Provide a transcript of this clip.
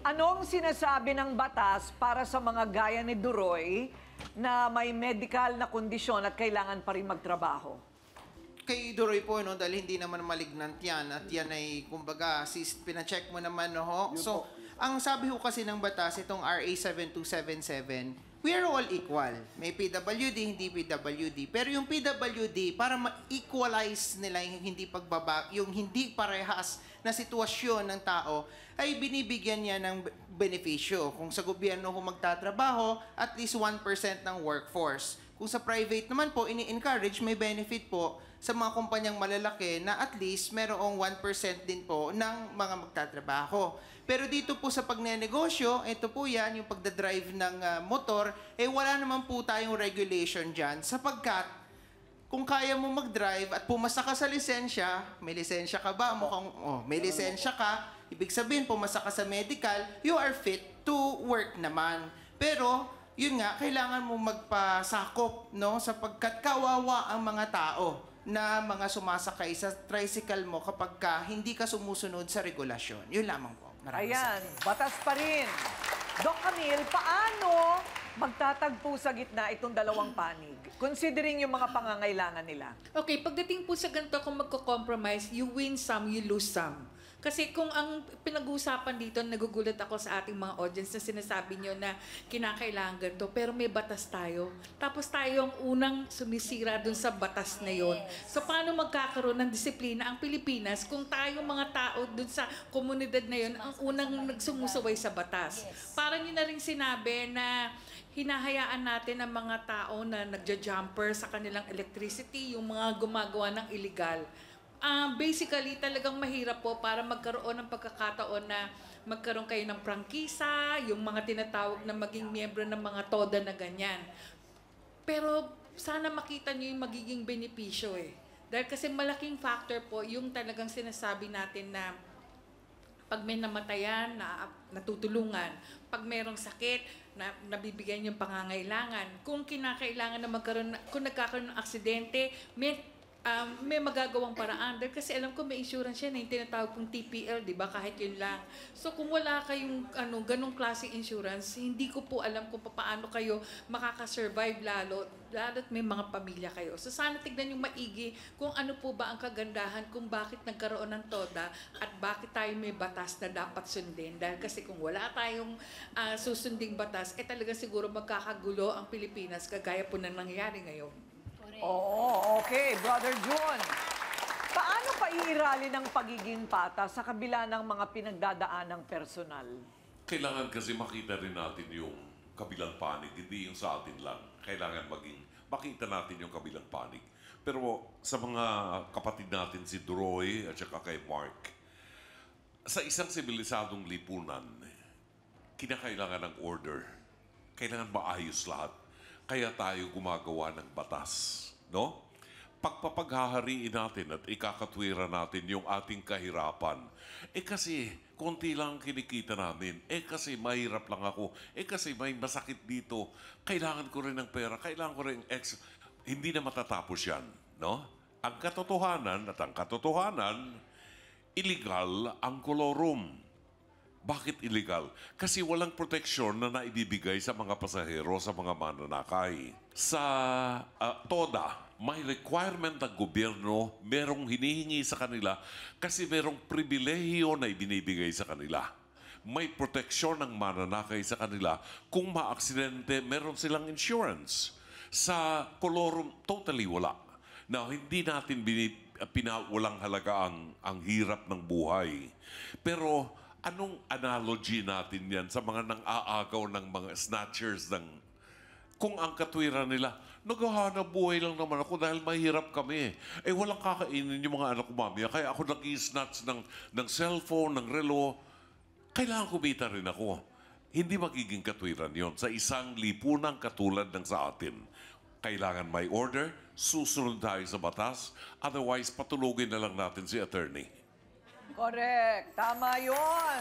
Anong sinasabi ng batas para sa mga gaya ni Duroy na may medical na kondisyon at kailangan pa rin magtrabaho? Kay Duroy po, no, dahil hindi naman malignant yan at yan ay, kumbaga, pina-check mo naman, no, ho? So, ang sabi ho kasi ng batas, itong RA 7277, we are all equal. May PWD, hindi PWD. Pero yung PWD, para ma-equalize nila yung hindi parehas na sitwasyon ng tao, ay binibigyan niya ng benepisyo. Kung sa gobyerno kung magtatrabaho, at least 1% ng workforce. Kung sa private naman po, ini-encourage, may benefit po sa mga kumpanyang malalaki na at least merong 1% din po ng mga magtatrabaho. Pero dito po sa pagnenegosyo, ito po yan, yung pagdadrive ng motor, wala naman po tayong regulation dyan sapagkat kung kaya mo mag-drive at pumasa ka sa lisensya, may lisensya ka ba? Mukhang, may lisensya ka, ibig sabihin pumasa ka sa medical, you are fit to work naman. Pero, yun nga, kailangan mo magpasakop, no? Sapagkat kawawa ang mga tao na mga sumasakay sa tricycle mo kapag hindi ka sumusunod sa regulasyon. Yun lamang po. Ayan, batas pa rin. Doc Camille, paano magtatagpo sa gitna itong dalawang panig? Considering yung mga pangangailangan nila. Okay, pagdating po sa ganito, kung magko-compromise, you win some, you lose some. Kasi kung ang pinag-uusapan dito, nagugulat ako sa ating mga audience na sinasabi nyo na kinakailangan ganito, pero may batas tayo. Tapos tayo ang unang sumisira dun sa batas na yon. So paano magkakaroon ng disiplina ang Pilipinas kung tayo mga tao dun sa komunidad na yon ang unang nagsumusaway sa batas? Parang nyo na rin sinabi na hinahayaan natin ang mga tao na nagja-jumper sa kanilang electricity, yung mga gumagawa ng illegal. Basically, talagang mahirap po para magkaroon ng pagkakataon na magkaroon kayo ng prangkisa, yung mga tinatawag na maging miyembro ng mga TODA na ganyan. Pero sana makita nyo yung magiging benepisyo Dahil kasi malaking factor po yung talagang sinasabi natin na pag may namatayan, natutulungan. Pag mayroong sakit, nabibigyan yung pangangailangan. Kung kinakailangan na kung nagkakaroon ng aksidente, may magagawang paraan. Dahil kasi alam ko may insurance yan, yung tinatawag pong TPL, di ba? Kahit yun lang. So kung wala kayong ganong klaseng insurance, hindi ko po alam kung paano kayo makakasurvive lalo't may mga pamilya kayo. So sana tignan yung maigi kung ano po ba ang kagandahan, kung bakit nagkaroon ng TODA at bakit tayo may batas na dapat sundin. Dahil kasi kung wala tayong susunding batas, talaga siguro magkakagulo ang Pilipinas kagaya po na nangyayari ngayon. Oo, okay. Brother June, paano pa iirali ng pagiging patas sa kabila ng mga pinagdadaanang personal? Kailangan kasi makita rin natin yung kabilang panig, hindi yung sa atin lang. Kailangan makita natin yung kabilang panig. Pero sa mga kapatid natin, si Duroy at saka kay Mark, sa isang sibilisadong lipunan, kinakailangan ng order. Kailangan maayos lahat. Kaya tayo gumagawa ng batas, no? Pagpapaghahariin natin at ikakatwiran natin yung ating kahirapan. Kasi konti lang kinikita namin. Kasi mahirap lang ako. Kasi may masakit dito. Kailangan ko rin ng pera. Kailangan ko rin hindi na matatapos yan, no? Ang katotohanan, illegal ang kolorum. Bakit illegal? Kasi walang proteksyon na naibibigay sa mga pasahero, sa mga mananakay. Sa TODA, may requirement ng gobyerno, merong hinihingi sa kanila kasi merong pribilehiyo na ibinibigay sa kanila. May proteksyon ng mananakay sa kanila. Kung maaksidente, meron silang insurance. Sa kolorum, totally wala. Now, hindi natin walang halaga ang hirap ng buhay. Pero anong analogy natin yan sa mga nang-aagaw ng mga snatchers kung ang katwiran nila, naghahanap buhay lang naman ako dahil mahirap kami. Walang kakainin yung mga anak ko, mami. Kaya ako nag-i-snatch ng cellphone, ng relo. Kailangan kumita rin ako. Hindi magiging katwiran yon sa isang lipunang katulad ng sa atin. Kailangan may order, susunod tayo sa batas, otherwise patulugin na lang natin si attorney. Correct. Tama yun.